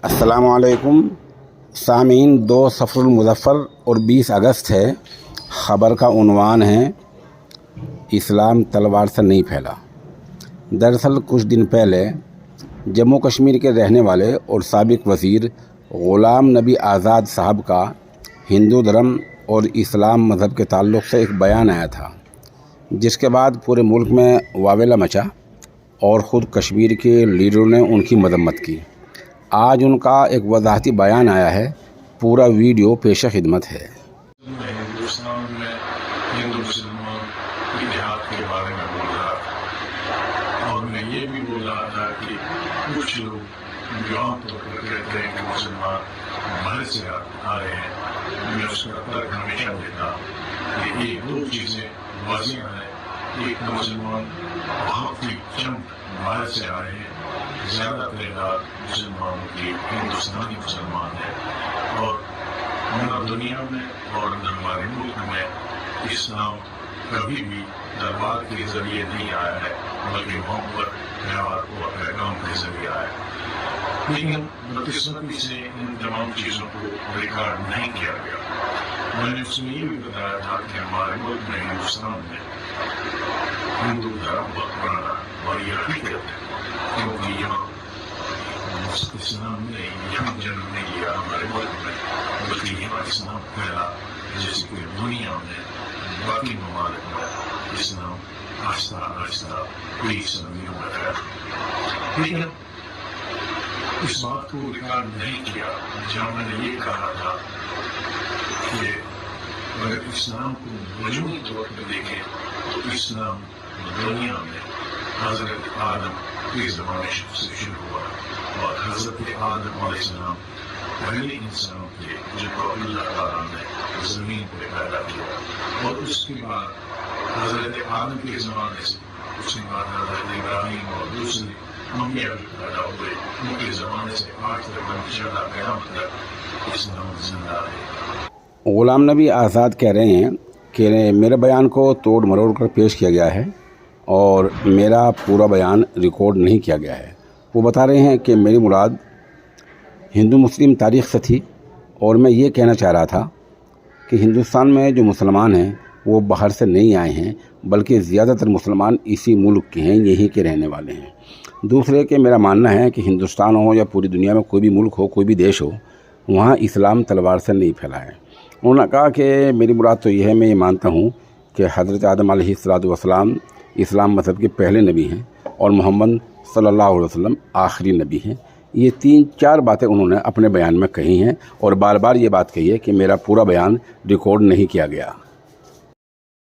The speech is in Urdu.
السلام علیکم سامعین، 2 صفر المظفر اور 20 اگست ہے۔ خبر کا عنوان ہے اسلام تلوار سے نہیں پھیلا۔ دراصل کچھ دن پہلے جموں کشمیر کے رہنے والے اور سابق وزیر غلام نبی آزاد صاحب کا ہندو دھرم اور اسلام مذہب کے تعلق سے ایک بیان آیا تھا، جس کے بعد پورے ملک میں واویلا مچا اور خود کشمیر کے لیڈروں نے ان کی مذمت کی۔ آج ان کا ایک وضاحتی بیان آیا ہے، پورا ویڈیو پیش خدمت ہے۔ ہندوستان میں ہندو مسلمان اتحاد کے بارے میں بول رہا تھا، اور میں یہ بھی بول رہا تھا کہ کچھ لوگ جو عام طور پر کہتے ہیں کہ مسلمان باہر سے آ رہے ہیں، میں اس کا فرق ہمیشہ دیتا کہ یہ 2 چیزیں واضح ہیں۔ ایک مسلمان بہت ہی چند باہر سے آ رہے ہیں، زیادہ تعداد مسلمانوں کی ہندوستانی مسلمان ہیں، اور نہ دنیا میں اور نہ ہمارے ملک میں اسلام کبھی بھی تلوار کے ذریعے نہیں آیا ہے، بلکہ محبت، پیار اور پیغام کے ذریعے آیا ہے۔ لیکن بدقسمتی سے ان تمام چیزوں کو ریکارڈ نہیں کیا گیا۔ میں نے اس میں یہ بھی بتایا تھا کہ ہمارے ملک میں، ہندوستان میں ہندو دھرم بہت پرانا اور یہ حقیقت ہے، کیونکہ یہاں اسلام نے یہاں جنم نہیں لیا ہمارے ملک میں، بلکہ یہاں اسلام پھیلا، جیسے کہ دنیا میں باقی ممالک میں اسلام آہستہ آہستہ کئی صدیوں میں پھیلا۔ لیکن اس بات کو ریکارڈ نہیں کیا جہاں میں نے یہ کہا تھا کہ اگر اسلام کو مجموعی طور پر دیکھیں تو اسلام دنیا میں حضرت آدم کے زمانے سے شروع ہوا، اور حضرت آدم علیہ السلام پہلے انسان تھے جن کو اللہ تعالیٰ نے زمین پہ پیدا کیا، اور اس کے بعد حضرت آدم کے زمانے سے اس کے بعد حضرت ابراہیم اور دوسرے انبیاء بھی پیدا ہوئے، ان کے زمانے سے آج تک انشاءاللہ قیامت تک اسلام زندہ ہے۔ غلام نبی آزاد کہہ رہے ہیں کہ میرے بیان کو توڑ مروڑ کر پیش کیا گیا ہے اور میرا پورا بیان ریکارڈ نہیں کیا گیا ہے۔ وہ بتا رہے ہیں کہ میری مراد ہندو مسلم تاریخ سے تھی، اور میں یہ کہنا چاہ رہا تھا کہ ہندوستان میں جو مسلمان ہیں وہ باہر سے نہیں آئے ہیں، بلکہ زیادہ تر مسلمان اسی ملک کے ہیں، یہیں کے رہنے والے ہیں۔ دوسرے کہ میرا ماننا ہے کہ ہندوستان ہو یا پوری دنیا میں کوئی بھی ملک ہو، کوئی بھی دیش ہو، وہاں اسلام تلوار سے نہیں پھیلا ہے۔ انہوں نے کہا کہ میری مراد تو یہ ہے، میں یہ مانتا ہوں کہ حضرت آدم علیہ السلام اسلام مذہب کے پہلے نبی ہیں، اور محمد صلی اللہ علیہ وسلم آخری نبی ہیں۔ یہ 3-4 باتیں انہوں نے اپنے بیان میں کہی ہیں، اور بار بار یہ بات کہی ہے کہ میرا پورا بیان ریکارڈ نہیں کیا گیا۔